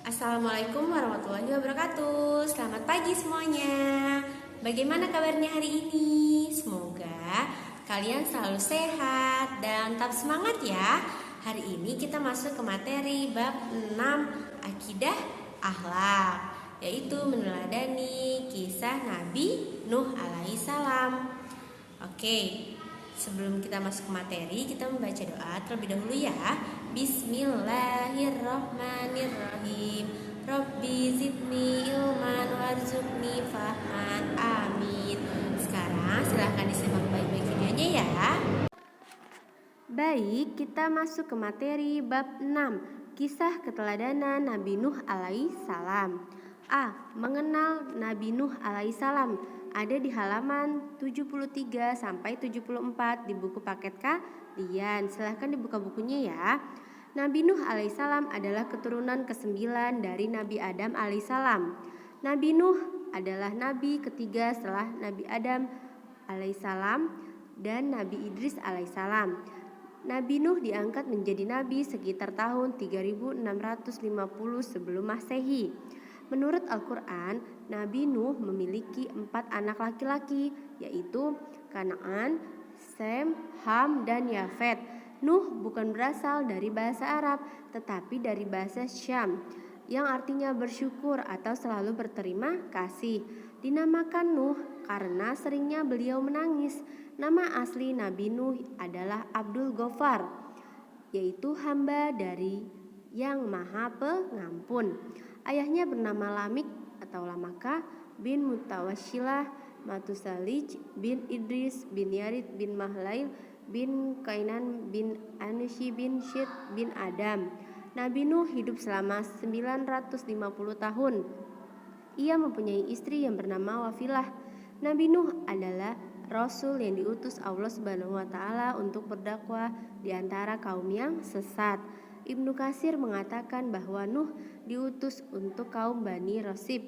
Assalamualaikum warahmatullahi wabarakatuh. Selamat pagi semuanya. Bagaimana kabarnya hari ini? Semoga kalian selalu sehat dan tetap semangat ya. Hari ini kita masuk ke materi bab 6 Akidah Akhlak, yaitu meneladani kisah Nabi Nuh alaihissalam. Oke, sebelum kita masuk ke materi, kita membaca doa terlebih dahulu ya. Bismillahirrahmanirrahim. Rabbi zidni ilman warzuqni fahman. Amin. Sekarang silahkan disimak baik-baik videonya ya. Baik, kita masuk ke materi bab 6, kisah keteladanan Nabi Nuh alaihissalam. A. Mengenal Nabi Nuh alaihissalam. Ada di halaman 73 sampai 74 di buku paket kalian. Silahkan dibuka bukunya ya. Nabi Nuh alaihissalam adalah keturunan ke-9 dari Nabi Adam alaihissalam. Nabi Nuh adalah nabi ketiga setelah Nabi Adam alaihissalam dan Nabi Idris alaihissalam. Nabi Nuh diangkat menjadi nabi sekitar tahun 3650 sebelum Masehi. Menurut Al-Quran, Nabi Nuh memiliki 4 anak laki-laki, yaitu Kanaan, Sem, Ham, dan Yafet. Nuh bukan berasal dari bahasa Arab, tetapi dari bahasa Syam, yang artinya bersyukur atau selalu berterima kasih. Dinamakan Nuh karena seringnya beliau menangis. Nama asli Nabi Nuh adalah Abdul Ghaffar, yaitu hamba dari Yang Maha Pengampun. Ayahnya bernama Lamik atau Lamaka bin Mutawashilah Matusalij bin Idris bin Yarid bin Mahlail bin Kainan bin Anushi bin Syed bin Adam. Nabi Nuh hidup selama 950 tahun. Ia mempunyai istri yang bernama Wafilah. Nabi Nuh adalah Rasul yang diutus Allah Subhanahu wa Ta'ala untuk berdakwah di antara kaum yang sesat. Ibnu Katsir mengatakan bahwa Nuh diutus untuk kaum Bani Rasib.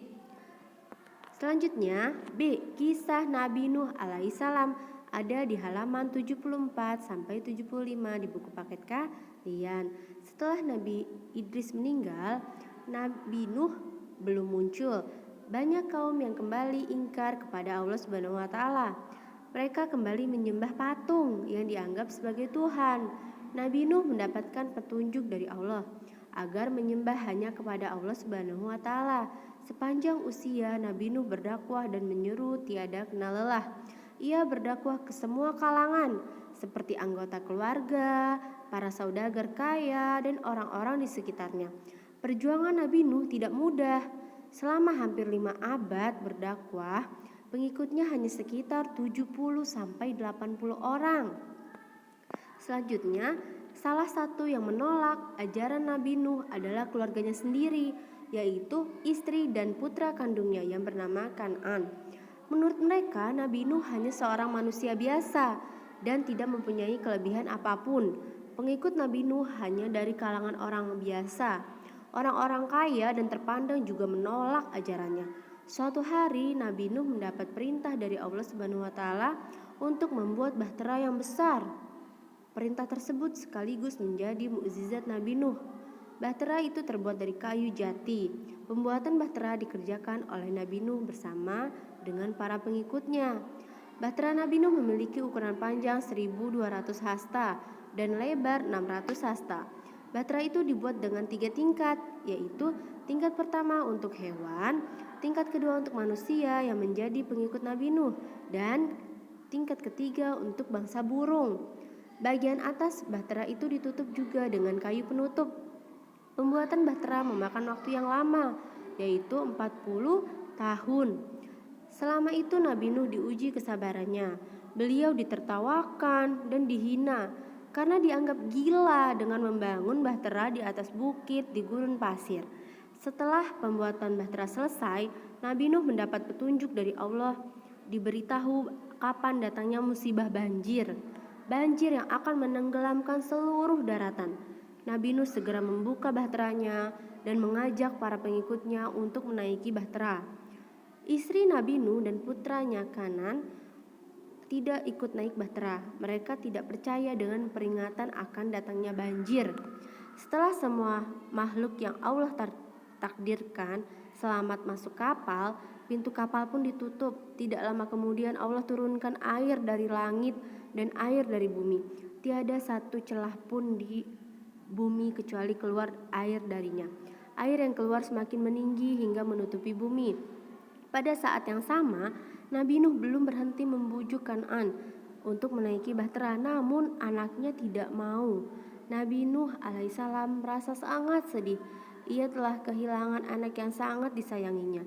Selanjutnya, B. Kisah Nabi Nuh alaihissalam ada di halaman 74 sampai 75 di buku paket kalian. Setelah Nabi Idris meninggal, Nabi Nuh belum muncul. Banyak kaum yang kembali ingkar kepada Allah Subhanahu wa Ta'ala. Mereka kembali menyembah patung yang dianggap sebagai Tuhan. Nabi Nuh mendapatkan petunjuk dari Allah agar menyembah hanya kepada Allah Subhanahu wa Ta'ala. Sepanjang usia, Nabi Nuh berdakwah dan menyeru tiada kenal lelah. Ia berdakwah ke semua kalangan, seperti anggota keluarga, para saudagar kaya, dan orang-orang di sekitarnya. Perjuangan Nabi Nuh tidak mudah. Selama hampir 5 abad berdakwah, pengikutnya hanya sekitar 70 sampai 80 orang. Selanjutnya, salah satu yang menolak ajaran Nabi Nuh adalah keluarganya sendiri, yaitu istri dan putra kandungnya yang bernama Kanaan. Menurut mereka, Nabi Nuh hanya seorang manusia biasa dan tidak mempunyai kelebihan apapun. Pengikut Nabi Nuh hanya dari kalangan orang biasa. Orang-orang kaya dan terpandang juga menolak ajarannya. Suatu hari, Nabi Nuh mendapat perintah dari Allah Subhanahu wa Ta'ala untuk membuat bahtera yang besar. Perintah tersebut sekaligus menjadi mukjizat Nabi Nuh. Bahtera itu terbuat dari kayu jati. Pembuatan bahtera dikerjakan oleh Nabi Nuh bersama dengan para pengikutnya. Bahtera Nabi Nuh memiliki ukuran panjang 1200 hasta dan lebar 600 hasta. Bahtera itu dibuat dengan 3 tingkat, yaitu tingkat pertama untuk hewan, tingkat kedua untuk manusia yang menjadi pengikut Nabi Nuh, dan tingkat ketiga untuk bangsa burung. Bagian atas bahtera itu ditutup juga dengan kayu penutup. Pembuatan bahtera memakan waktu yang lama, yaitu 40 tahun. Selama itu Nabi Nuh diuji kesabarannya. Beliau ditertawakan dan dihina karena dianggap gila dengan membangun bahtera di atas bukit di gurun pasir. Setelah pembuatan bahtera selesai, Nabi Nuh mendapat petunjuk dari Allah. Diberitahu kapan datangnya musibah banjir yang akan menenggelamkan seluruh daratan. Nabi Nuh segera membuka bahteranya dan mengajak para pengikutnya untuk menaiki bahtera. Istri Nabi Nuh dan putranya Kanan tidak ikut naik bahtera. Mereka tidak percaya dengan peringatan akan datangnya banjir. Setelah semua makhluk yang Allah ditakdirkan selamat masuk kapal, pintu kapal pun ditutup. Tidak lama kemudian Allah turunkan air dari langit dan air dari bumi. Tiada satu celah pun di bumi kecuali keluar air darinya. Air yang keluar semakin meninggi hingga menutupi bumi. Pada saat yang sama, Nabi Nuh belum berhenti membujuk Kan'an untuk menaiki bahtera, namun anaknya tidak mau. Nabi Nuh alaihissalam merasa sangat sedih. Ia telah kehilangan anak yang sangat disayanginya.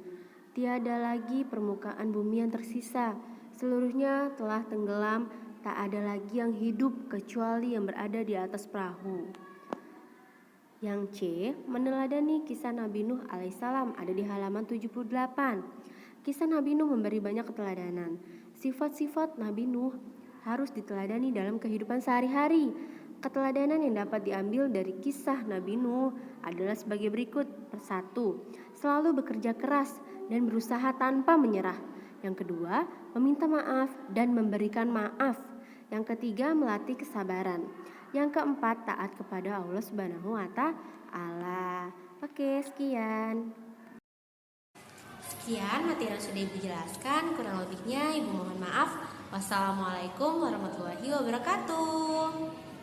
Tiada lagi permukaan bumi yang tersisa. Seluruhnya telah tenggelam, tak ada lagi yang hidup kecuali yang berada di atas perahu. Yang C, meneladani kisah Nabi Nuh alaihissalam ada di halaman 78. Kisah Nabi Nuh memberi banyak keteladanan. Sifat-sifat Nabi Nuh harus diteladani dalam kehidupan sehari-hari. Keteladanan yang dapat diambil dari kisah Nabi Nuh adalah sebagai berikut. 1. Selalu bekerja keras dan berusaha tanpa menyerah. Yang kedua, meminta maaf dan memberikan maaf. Yang ketiga, melatih kesabaran. Yang keempat, taat kepada Allah Subhanahu wa Ta'ala. Oke, sekian materi yang sudah Ibu jelaskan. Kurang lebihnya Ibu mohon maaf. Wassalamualaikum warahmatullahi wabarakatuh.